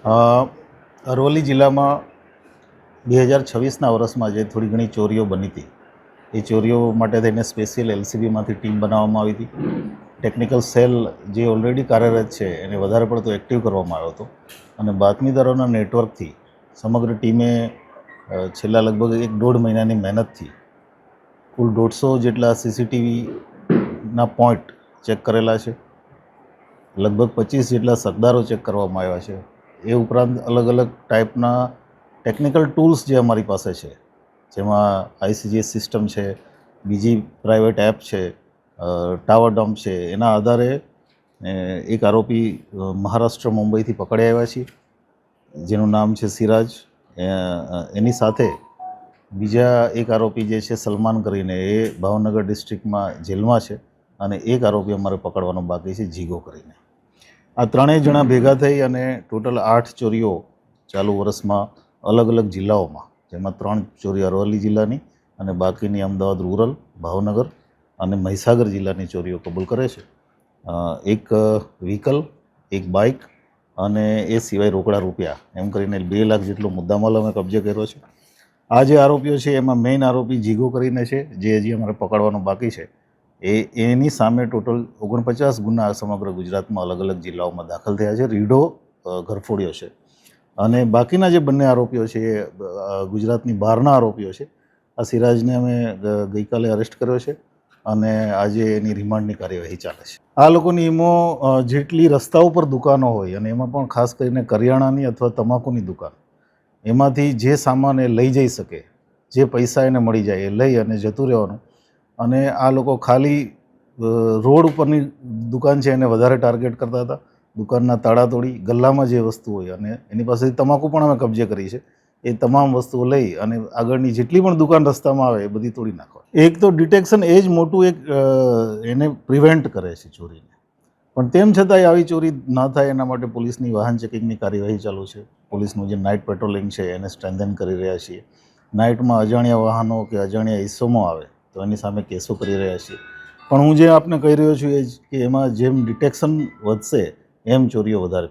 અરવલ્લી જિલ્લામાં 2026ના વર્ષમાં જે થોડી ઘણી ચોરીઓ બની હતી એ ચોરીઓ માટે થઈને સ્પેશિયલ એલસીબીમાંથી ટીમ બનાવવામાં આવી હતી. ટેકનિકલ સેલ જે ઓલરેડી કાર્યરત છે એને વધારે પડતો એક્ટિવ કરવામાં આવ્યો હતો અને બાતમીદારોના નેટવર્કથી સમગ્ર ટીમે છેલ્લા લગભગ 1-1.5 મહિનાની મહેનતથી કુલ 150 જેટલા સીસીટીવીના પોઈન્ટ ચેક કરેલા છે. લગભગ 25 જેટલા સરદારો ચેક કરવામાં આવ્યા છે. એ ઉપરાંત અલગ અલગ ટાઈપના ટેકનિકલ ટૂલ્સ જે અમારી પાસે છે, જેમાં આઈસીજીએસ સિસ્ટમ છે, બીજી પ્રાઇવેટ એપ છે, ટાવર ડમ્પ છે, એના આધારે એક આરોપી મહારાષ્ટ્ર મુંબઈથી પકડી આવ્યા છીએ, જેનું નામ છે સિરાજ. એની સાથે બીજા એક આરોપી જે છે સલમાન કરીને, એ ભાવનગર ડિસ્ટ્રિક્ટમાં જેલમાં છે, અને એક આરોપી અમારે પકડવાનો બાકી છે જીગો કરીને. આ ત્રણેય જણા ભેગા થઈ અને ટોટલ 8 ચોરીઓ ચાલુ વર્ષમાં અલગ અલગ જિલ્લાઓમાં, જેમાં 3 ચોરી અરવલ્લી જિલ્લાની અને બાકીની અમદાવાદ રૂરલ, ભાવનગર અને મહીસાગર જિલ્લાની ચોરીઓ કબૂલ કરે છે. એક વ્હીકલ, એક બાઇક અને એ સિવાય રોકડા રૂપિયા એમ કરીને 2 લાખ જેટલો મુદ્દામાલ અમે કબજે કર્યો છે. આ જે આરોપીઓ છે એમાં મેઇન આરોપી જીગો કરીને છે, જે હજી અમારે પકડવાનો બાકી છે. એની સામે ટોટલ 49 ગુના સમગ્ર ગુજરાતમાં અલગ અલગ જિલ્લાઓમાં દાખલ થયા છે. રીઢો ઘરફોડ્યો છે. અને બાકીના જે બંને આરોપીઓ છે એ ગુજરાતની બહારના આરોપીઓ છે. આ સિરાજને અમે ગઈકાલે અરેસ્ટ કર્યો છે અને આજે એની રિમાન્ડની કાર્યવાહી ચાલે છે. આ લોકોની ઈમો જેટલી રસ્તા ઉપર દુકાનો હોય, અને એમાં પણ ખાસ કરીને કરિયાણાની અથવા તમાકુની દુકાન, એમાંથી જે સામાન એ લઈ જઈ શકે, જે પૈસા એને મળી જાય એ લઈ અને જતું રહેવાનું. અને આ લોકો ખાલી રોડ ઉપરની દુકાન છે એને વધારે ટાર્ગેટ કરતા હતા. દુકાનના તાળા તોડી, ગલ્લામાં જે વસ્તુ હોય, અને એની પાસેથી તમાકુ પણ અમે કબજે કરી છે. એ તમામ વસ્તુઓ લઈ અને આગળની જેટલી પણ દુકાન રસ્તામાં આવે એ બધી તોડી નાખવા. એક તો ડિટેક્શન એ જ મોટું એક એને પ્રિવેન્ટ કરે છે ચોરીને. પણ તેમ છતાંય આવી ચોરી ના થાય એના માટે પોલીસની વાહન ચેકિંગની કાર્યવાહી ચાલુ છે. પોલીસનું જે નાઇટ પેટ્રોલિંગ છે એને સ્ટ્રેન્થન કરી રહ્યા છીએ. નાઇટમાં અજાણ્યા વાહનો કે અજાણ્યા ઇસમો આવે તો એની સામે કેસો કરી રહ્યા છીએ. પણ હું જે આપને કહી રહ્યો છું એ જ કે એમાં જેમ ડિટેક્શન વધશે એમ ચોરીઓ વધારે